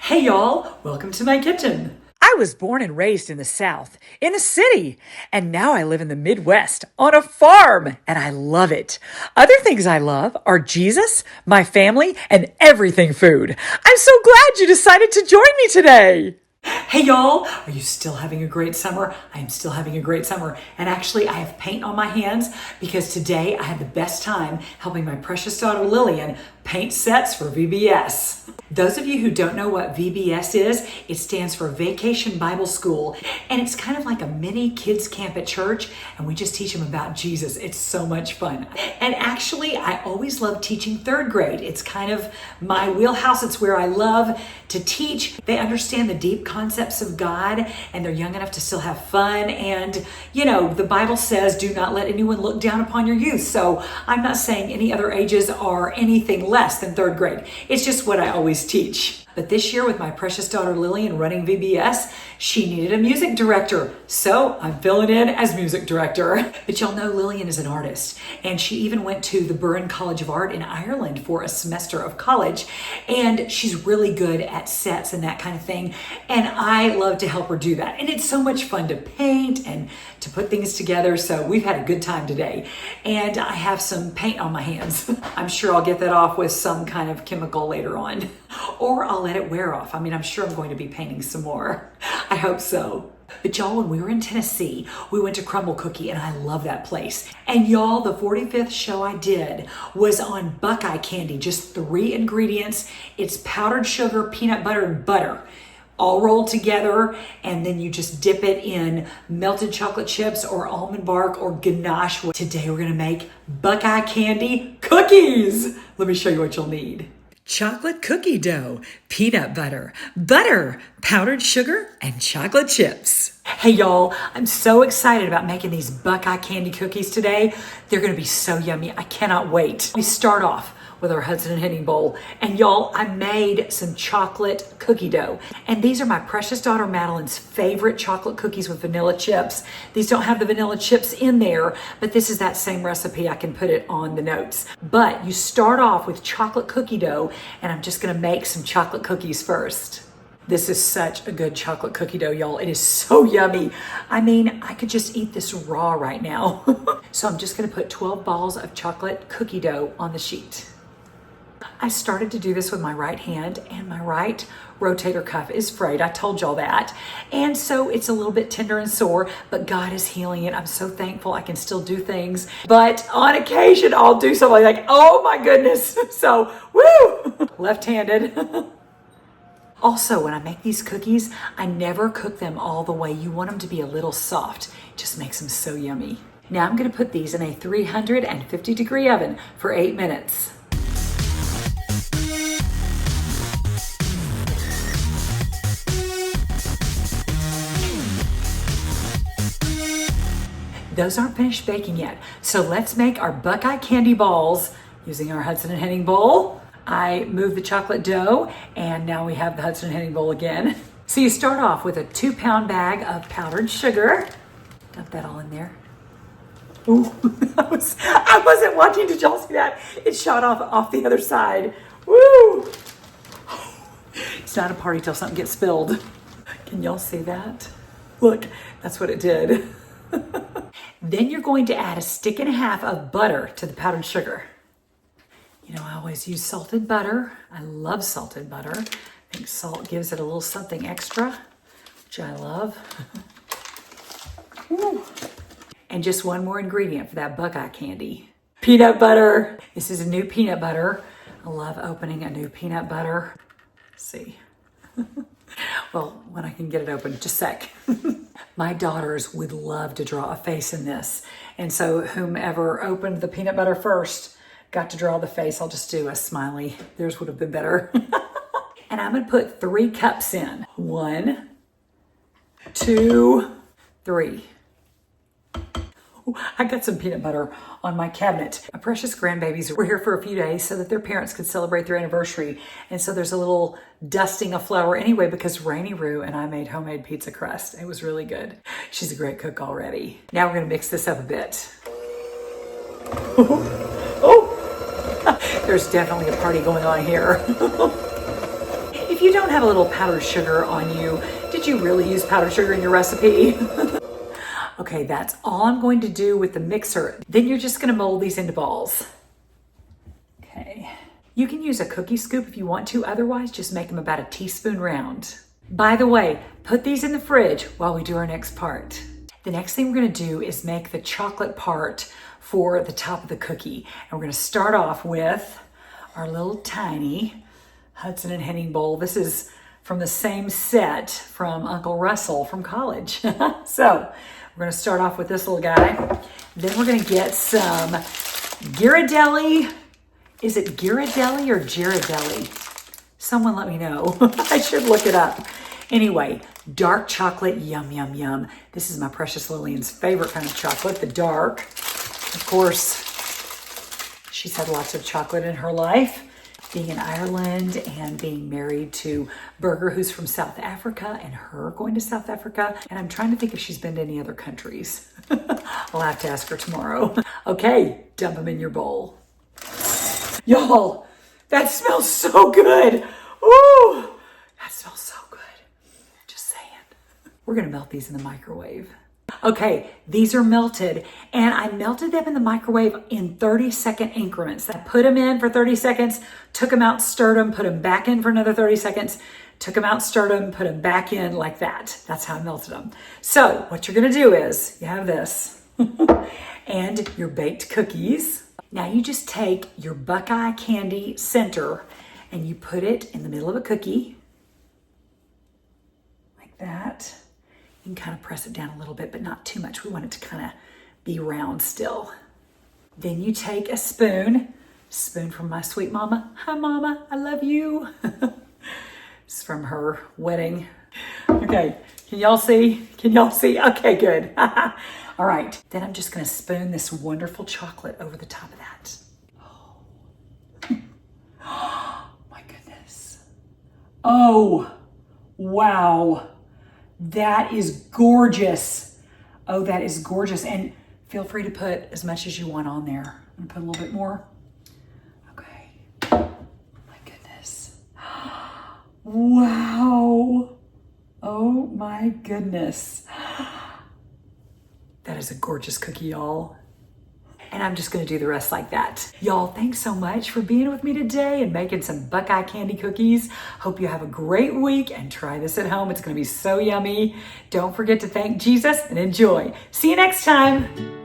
Hey y'all, welcome to my kitchen. I was born and raised in the South, in a city, and now I live in the Midwest on a farm, and I love it. Other things I love are Jesus, my family, and everything food. I'm so glad you decided to join me today. Hey y'all, are you still having a great summer? I am still having a great summer. And actually, I have paint on my hands because today I had the best time helping my precious daughter Lillian paint sets for VBS. Those of you who don't know what VBS is, it stands for Vacation Bible School. And it's kind of like a mini kids camp at church. And we just teach them about Jesus. It's so much fun. And actually, I always love teaching third grade. It's kind of my wheelhouse. It's where I love to teach. They understand the deep concepts of God and they're young enough to still have fun. And, you know, the Bible says, do not let anyone look down upon your youth. So I'm not saying any other ages are anything less than third grade. It's just what I always teach. But this year with my precious daughter Lillian running VBS, she needed a music director. So I'm filling in as music director. But y'all know Lillian is an artist. And she even went to the Burren College of Art in Ireland for a semester of college. And she's really good at sets and that kind of thing. And I love to help her do that. And it's so much fun to paint and to put things together. So we've had a good time today. And I have some paint on my hands. I'm sure I'll get that off with some kind of chemical later on. Or I'll let it wear off. I mean, I'm sure I'm going to be painting some more. I hope so. But y'all, when we were in Tennessee, we went to Crumble Cookie and I love that place. And y'all, the 45th show I did was on Buckeye Candy, just 3 ingredients. It's powdered sugar, peanut butter, and butter, all rolled together. And then you just dip it in melted chocolate chips or almond bark or ganache. Today we're gonna make Buckeye Candy cookies. Let me show you what you'll need. Chocolate cookie dough, peanut butter, powdered sugar, and chocolate chips. Hey y'all, I'm so excited about making these Buckeye Candy cookies today. They're gonna be so yummy. I cannot wait. We start off with our Hudson and Henning bowl. And y'all, I made some chocolate cookie dough. And these are my precious daughter Madeline's favorite chocolate cookies with vanilla chips. These don't have the vanilla chips in there, but this is that same recipe. I can put it on the notes. But you start off with chocolate cookie dough, and I'm just gonna make some chocolate cookies first. This is such a good chocolate cookie dough, y'all. It is so yummy. I mean, I could just eat this raw right now. So I'm just gonna put 12 balls of chocolate cookie dough on the sheet. I started to do this with my right hand, and my right rotator cuff is frayed. I told y'all that. And so it's a little bit tender and sore, but God is healing it. I'm so thankful I can still do things. But on occasion, I'll do something like, oh my goodness. So, woo, left-handed. Also, when I make these cookies, I never cook them all the way. You want them to be a little soft. It just makes them so yummy. Now I'm gonna put these in a 350-degree oven for 8 minutes. Those aren't finished baking yet. So let's make our Buckeye Candy balls using our Hudson and Henning bowl. I moved the chocolate dough and now we have the Hudson and Henning bowl again. So you start off with a 2-pound bag of powdered sugar. Dump that all in there. Ooh, I wasn't watching. Did y'all see that? It shot off the other side. Woo! It's not a party till something gets spilled. Can y'all see that? Look, that's what it did. Then you're going to add a 1.5 sticks of butter to the powdered sugar. You know, I always use salted butter. I love salted butter. I think salt gives it a little something extra, which I love. Ooh. And just one more ingredient for that Buckeye Candy. Peanut butter. This is a new peanut butter. I love opening a new peanut butter. Let's see. Well, when I can get it open, just a sec. My daughters would love to draw a face in this. And so whomever opened the peanut butter first got to draw the face. I'll just do a smiley. Theirs would have been better. And I'm gonna put 3 cups in. 1, 2, 3. Ooh, I got some peanut butter on my cabinet. My precious grandbabies were here for a few days so that their parents could celebrate their anniversary. And so there's a little dusting of flour anyway because Rainy Roo and I made homemade pizza crust. It was really good. She's a great cook already. Now we're gonna mix this up a bit. Oh, there's definitely a party going on here. If you don't have a little powdered sugar on you, did you really use powdered sugar in your recipe? Okay, that's all I'm going to do with the mixer. Then you're just gonna mold these into balls. Okay. You can use a cookie scoop if you want to, otherwise just make them about a teaspoon round. By the way, put these in the fridge while we do our next part. The next thing we're gonna do is make the chocolate part for the top of the cookie. And we're gonna start off with our little tiny Hudson and Henning bowl. This is from the same set from Uncle Russell from college. So we're gonna start off with this little guy. Then we're gonna get some Ghirardelli. Is it Ghirardelli or Ghirardelli? Someone let me know. I should look it up. Anyway, dark chocolate, yum, yum, yum. This is my precious Lillian's favorite kind of chocolate, the dark. Of course, she's had lots of chocolate in her life, being in Ireland and being married to Berger, who's from South Africa, and her going to South Africa. And I'm trying to think if she's been to any other countries. I'll have to ask her tomorrow. Okay, dump them in your bowl. Y'all, that smells so good. Ooh, that smells so good. Just saying. We're gonna melt these in the microwave. Okay, these are melted, and I melted them in the microwave in 30-second increments. I put them in for 30 seconds, took them out, stirred them, put them back in for another 30 seconds, took them out, stirred them, put them back in like that. That's how I melted them. So what you're gonna do is, you have this, and your baked cookies. Now you just take your Buckeye Candy center and you put it in the middle of a cookie, like that. You can kind of press it down a little bit, but not too much. We want it to kind of be round still. Then you take a spoon from my sweet mama. Hi mama, I love you. It's from her wedding. Okay, can y'all see? Can y'all see? Okay, good. All right, then I'm just gonna spoon this wonderful chocolate over the top of that. Oh, my goodness. Oh, wow. That is gorgeous. Oh, that is gorgeous. And feel free to put as much as you want on there. I'm gonna put a little bit more. Okay. My goodness. Wow. Oh my goodness. That is a gorgeous cookie, y'all. And I'm just gonna do the rest like that. Y'all, thanks so much for being with me today and making some Buckeye Candy cookies. Hope you have a great week and try this at home. It's gonna be so yummy. Don't forget to thank Jesus and enjoy. See you next time.